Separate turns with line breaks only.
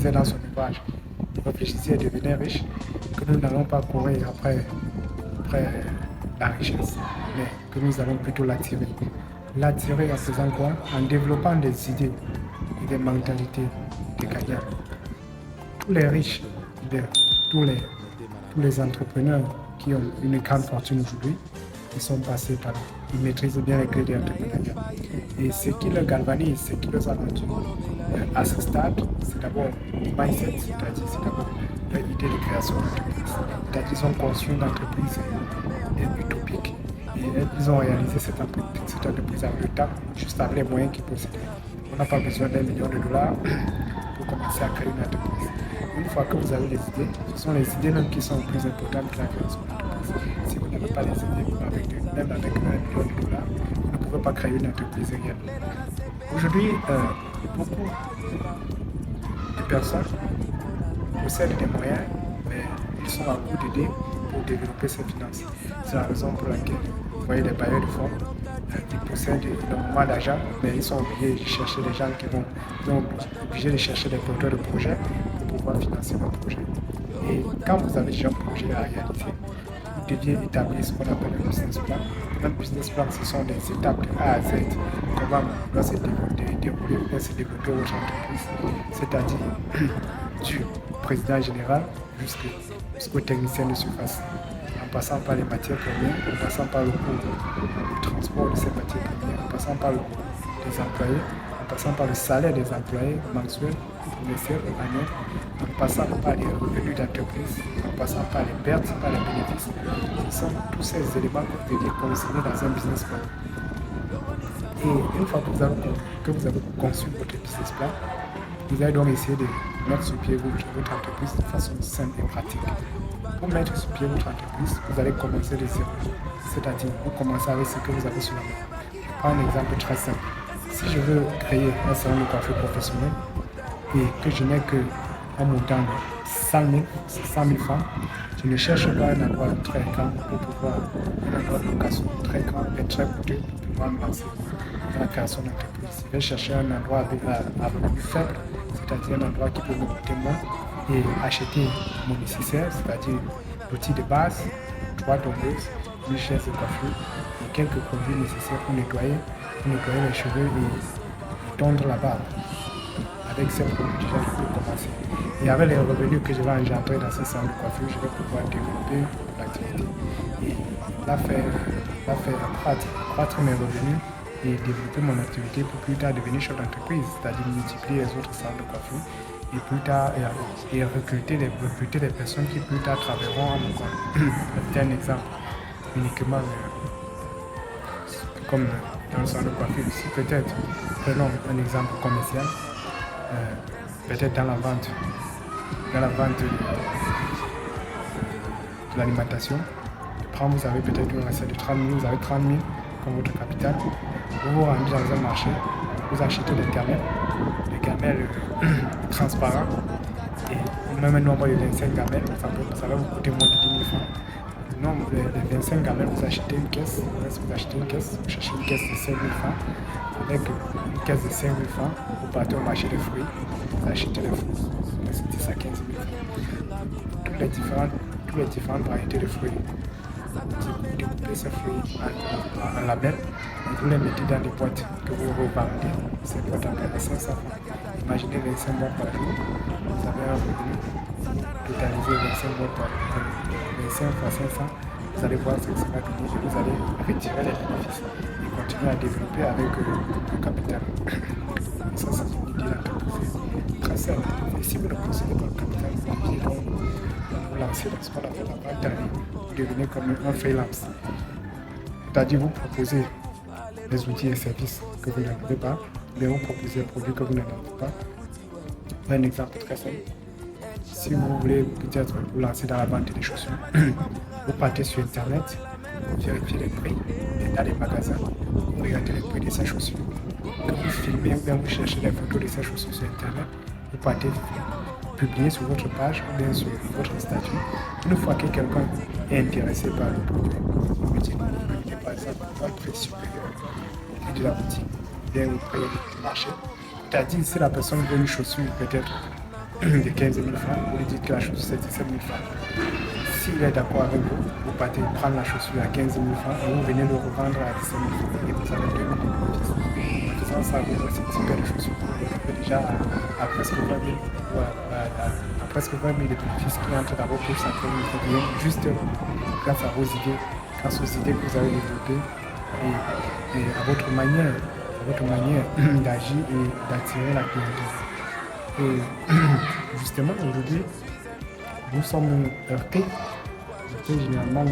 disait dans son ouvrage, réfléchissez et devenez riche, que nous n'allons pas courir après la richesse, mais que nous allons plutôt l'attirer. L'attirer en faisant quoi? En développant des idées et des mentalités de gagnants. Tous les riches, tous les entrepreneurs qui ont une grande fortune aujourd'hui, ils sont passés par là. Ils maîtrisent bien les clés de l'entrepreneuriat. Et ce qui les galvanise, ce qui les a rendus à ce stade, c'est d'abord le mindset, c'est-à-dire c'est d'abord l'idée de création d'entreprise. C'est-à-dire qu'ils ont conçu une entreprise utopique et ils ont réalisé cette entreprise avec le temps, juste avec les moyens qu'ils possédaient. On n'a pas besoin d'$1 million pour commencer à créer une entreprise. Une fois que vous avez les idées, ce sont les idées même qui sont plus importantes que la création d'entreprise. Si vous n'avez pas les idées, même avec $1 million, vous ne pouvez pas créer une entreprise réelle. Aujourd'hui, beaucoup de personnes possèdent des moyens, mais ils sont à court d'idées pour développer ces finances. C'est la raison pour laquelle vous voyez les bailleurs de fonds, ils possèdent énormément d'argent, mais ils sont obligés de chercher des gens ils sont obligés de chercher des porteurs de projets pour pouvoir financer leur projet. Et quand vous avez déjà un projet à réaliser, vous deviez établir ce qu'on appelle un business plan. Un business plan, ce sont des étapes de A à Z. Comment doit se dérouler votre entreprise, c'est-à-dire du président général jusqu'au technicien de surface, en passant par les matières premières, en passant par le coût du transport de ces matières premières, en passant par le coût des employés, en passant par le salaire des employés mensuels, trimestriels ou annuels, en passant par les revenus d'entreprise, en passant par les pertes, par les bénéfices. Ce sont tous ces éléments que vous devez consigner dans un business plan. Et une fois que vous avez conçu votre business plan, vous allez donc essayer de mettre sur pied votre entreprise de façon simple et pratique. Pour mettre sur pied votre entreprise, vous allez commencer de zéro. C'est-à-dire, vous commencez avec ce que vous avez sur la main. Je prends un exemple très simple. Si je veux créer un salon de coiffure professionnel et que je n'ai qu'un montant de 100 000 francs, je ne cherche pas un endroit très grand pour pouvoir, un endroit de location très grand et très coûteux pour pouvoir me lancer dans la création d'entreprise. Je vais chercher un endroit avec revenu faible, c'est-à-dire un endroit qui peut me coûter moins et acheter mon nécessaire, c'est-à-dire l'outil de base, 3 tondeuses, une chaise de coiffure et quelques produits nécessaires pour nettoyer les cheveux et tondre la barbe. Avec ces produits, déjà, je peux commencer. Et avec les revenus que je vais engendrer dans ce salon de coiffure, je vais pouvoir développer l'activité et la faire croître mes revenus et développer mon activité pour plus tard devenir chef d'entreprise, c'est-à-dire multiplier les autres salons de coiffure et plus tard et recruter des personnes qui plus tard travailleront à mon compte. C'est un exemple uniquement comme dans le salon de coiffure. Si peut-être, prenons un exemple commercial, peut-être dans la vente de l'alimentation, vous avez peut-être une recette de 30 000, vous avez 30 000 comme votre capital, vous vous rendez dans un marché, vous achetez des gamelles transparents et même un nombre de 25 gamelles, ça va vous coûter moins de 10 000 francs. Le nombre de 25 gamelles, vous achetez une caisse, vous cherchez une caisse de 5 000 francs. Avec une caisse de 5 000 francs, vous partez au marché des fruits, vous achetez les fruits, vous achetez ça 15 000 francs. Toutes les différentes variétés de fruits, vous découpez ces fruits en labels et vous les mettez dans des boîtes que vous revendez. Ces boîtes à 500 francs. Imaginez 25 boîtes par jour, vous avez un revenu totalisé 25 boîtes par jour. 25 fois 500, vous allez voir ce que ça va donner et vous allez retirer les bénéfices et continuer à développer avec le capital. Ça, c'est une idée d'entreprise très simple. Et si vous ne possédez pas le capital, vous deviez donc vous lancer dans ce qu'on appelle la vente en ligne. Vous devenez comme un freelance. C'est-à-dire vous proposez des outils et services que vous n'avez pas, mais vous proposez des produits que vous n'avez pas. Un exemple très simple. Si vous voulez peut-être vous lancer dans la vente des chaussures, vous partez sur Internet, vous vérifiez les prix, et dans les magasins, vous regardez les prix de ces chaussures. Quand vous filmez ou bien vous cherchez les photos de ces chaussures sur Internet, vous partez publier sur votre page ou bien sur votre statut. Une fois que quelqu'un est intéressé par le produit, vous me dites, vous publiez par exemple un prix supérieur au prix de la boutique, bien au prix du marché. C'est-à-dire si la personne veut une chaussure peut-être de 15 000 francs, vous lui dites que la chaussure c'est 17 000 francs. S'il est d'accord avec vous, vous partez prendre la chaussure à 15 000 francs et vous venez le revendre à 17 000 francs et vous avez 2 000 de bénéfices. En faisant ça, vous avez cette paire de chaussures que vous retrouvez déjà à presque 20 000 ou à presque 20 000 de bénéfices qui entrent dans vos poches sans que vous ne faites rien, juste grâce à vos idées, grâce aux idées que vous avez développées et à votre manière d'agir et d'attirer la clientèle. Et justement, aujourd'hui, nous sommes heurtés généralement